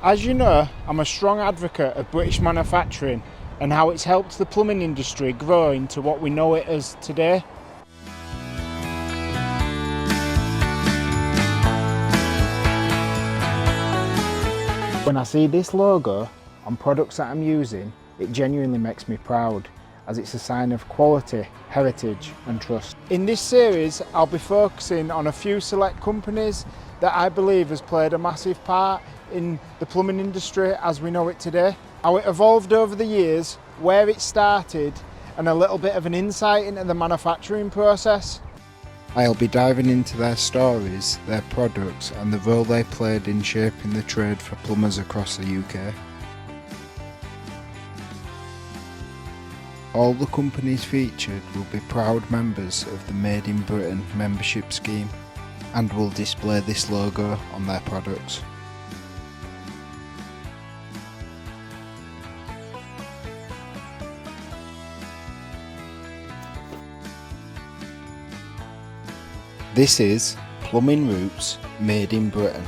As you know, I'm a strong advocate of British manufacturing and how it's helped the plumbing industry grow into what we know it as today. When I see this logo on products that I'm using, it genuinely makes me proud, as it's a sign of quality, heritage and trust. In this series, I'll be focusing on a few select companies that I believe has played a massive part in the plumbing industry as we know it today, how it evolved over the years, where it started, and a little bit of an insight into the manufacturing process. I'll be diving into their stories, their products and the role they played in shaping the trade for plumbers across the UK. All the companies featured will be proud members of the Made in Britain membership scheme and will display this logo on their products. This is Plumbing Roots Made in Britain.